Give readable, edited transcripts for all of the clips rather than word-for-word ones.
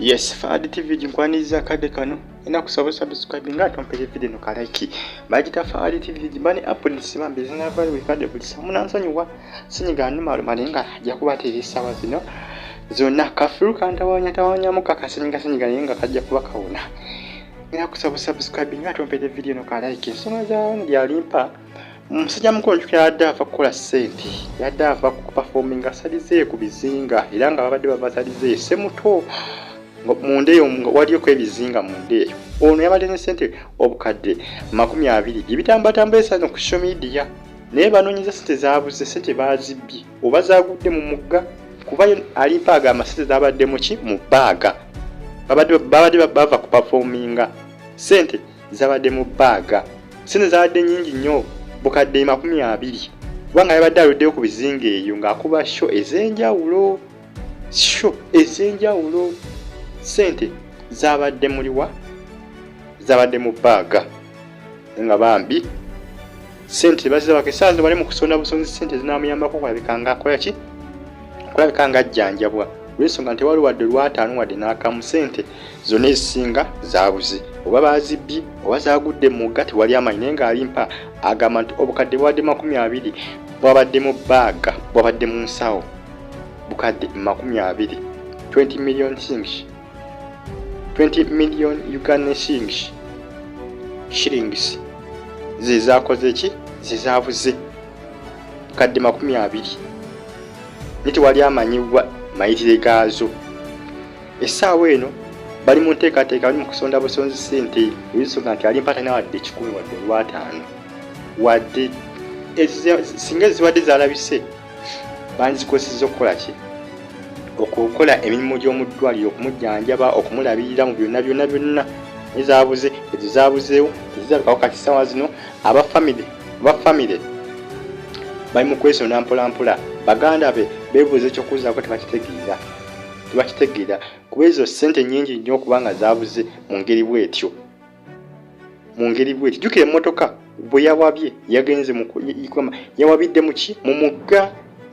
Yes, Fahad TV jinkwaniriza kade kano. Ina kusaba subscribe nga tompere video no kalaki. Bagita Fahad TV jibani upload simambe zina vali wikade bulisa. Munansonyiwa sinyiganu malenga ajja kubateresa wazino. Zonna kafuru kantawanya mukaka sinyiga kajja kuba kawuna. Ina kusaba subscribe nga tompere video no kalaki. Sono za yalimpa. Musajja mukonjuka yaddafa kukola ssente. Yaddafa ku performing asalize ku bizinga. Era nga babadde babasalize semuto. Mundeyo waliyo kwebizinga mundeyo ono yabadde ne sente obukadde 20 ebitamba esano ku social media naye banoonyeza sente zaabuze sente baazibbi oba zaagudde mu mugga kuba alimpa agamba sente zabadde mu ki mu baaga babadde bava ku performinga sente zabadde mu baaga sente zabadde nyingi nnyo bukadde 20 kubanga yabadde aluddeyo ku bizinga eyo ng'akuba show ez'enjawulo sente zabadde muliwa zabadde mu baaga nga bambi sente bazaba kesanze bali mu kusonda busonzi sente zinamuyambako kulabikanga akola ki kulabikanga ajjanjabwa lwensonga nti wali wadde lwataano wadde n'akamu sente zonna ezisinga zaabuze oba baazibbi oba zaagudde mu gati wali amanyi naye ng'alimpa agamba nti obukadde bwadde 20 bwabadde mu baaga bwabadde mu nsawo bukadde 20 20 million shillings 20 million Ugandan shillings zizakoze ki zizabuze kadde 20 niti wali amanyiwa mayitire gaazo essaawa eno bali mu nteekateeka bali mu kusonda busonzi sente ebisonga nti alimpa tana wadde 10 wadde lwataano wadde singa ziwadde zalabise banzikozesa okukola ki okukola emirimu gy'omuddwaliro okumujjanjaba okumulabirira mu byonna ezaabuze ezizaabuzeewo ezizabikawo kati ssaawa zino aba family bali mu kwesonda mpolampola baganda be beebuuza ekyokuzaako tebakitegeera kuba ezo ssente nnyingi nnyo okubanga zaabuze mu ngeri bwetyo jjukira emmotoka bwe yawabye yagenze yawabidde mu ki mu mugga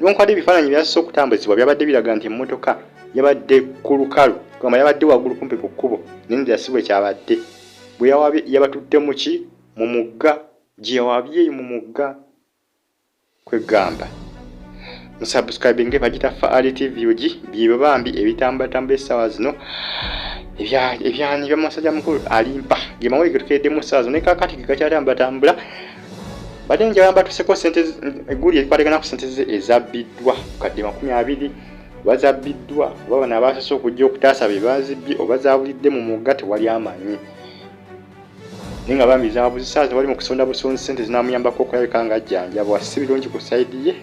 nkwade ebifaananyi byasose okutambuzibwa byabadde biraga nti emmotoka yabadde ku lukalu kwamba yabadde waggulu kumpi ku kkubo nindi yasibwa ekyabadde bwe yawabye yabatudde mu ki mu mugga gye yawabye mu mugga kwegamba musubscribinge bagita Fahad TV ogi bye bambi ebitambatamba essaawa zino ebyani by'omusajja mukulu alimpa ge mawulire getukedde mu ssaawa zino ne kakati gekakyatambatambula badde njagamba tuseko sente egguli erikwatagana ku sente ezabbiddwa kadde 20 bazabbiddwa oba bano abaasose okujja okutaasa be baazibbi oba zaabulidde mu mugga tewali amanyi naye nga bambi zaabuzisa bali mu kusonda busonzi sente zinamuyambako okulabika nga ajjanjabwa si birungi ku sayidi ye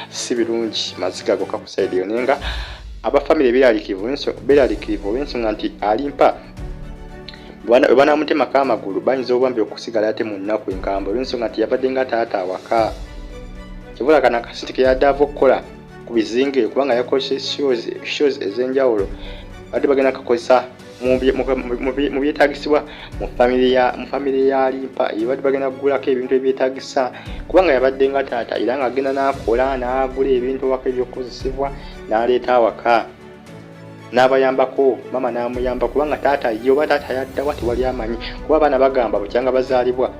si birungi maziga gokka ku sayidi yo naye nga abafamire beeraliikirivu olw'ensonga nti alimpa banamutemako amagulu bayinza obwambi okusigala ate mu nnaku enkambwe olw'ensonga nti yabadde nga taata awaka kibula kana kasente ke yadde ava okukola ku bizinga eyo kubanga yakozesa shows ez'enjawulo badde bagenda kakozesa mu byetaagisibwa mu famire ya alimpa badde bagenda kugulako ebintu ebyetaagisa kubanga yabadde nga taata era ng'agenda n'akola n'agula ebintu awaka ebyokukozesebwa n'aleeta awaka n'abayambako mama n'amuyamba kubanga taata ye oba taata yaddawa tewali amanyi kuba abaana bagamba bukyanga bazaalibwa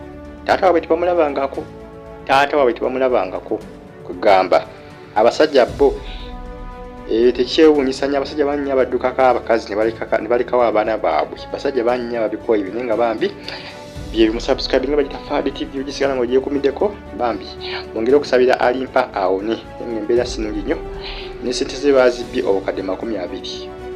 taata waabwe tebamulabangako kugamba abasajja bo tekyewuunyisanya abasajja bannya baddukako abakazi ne balekawo abaana baabwe basajja bannya babikola ebyo naye nga bambi bye bimusubscribinga bagita Fahad TV ogisigala ng'ogyekumiddeko bambi mwongere okusabira alimpa awone embeera sinungi nnyo ne sente ze baazibbi obukadde 20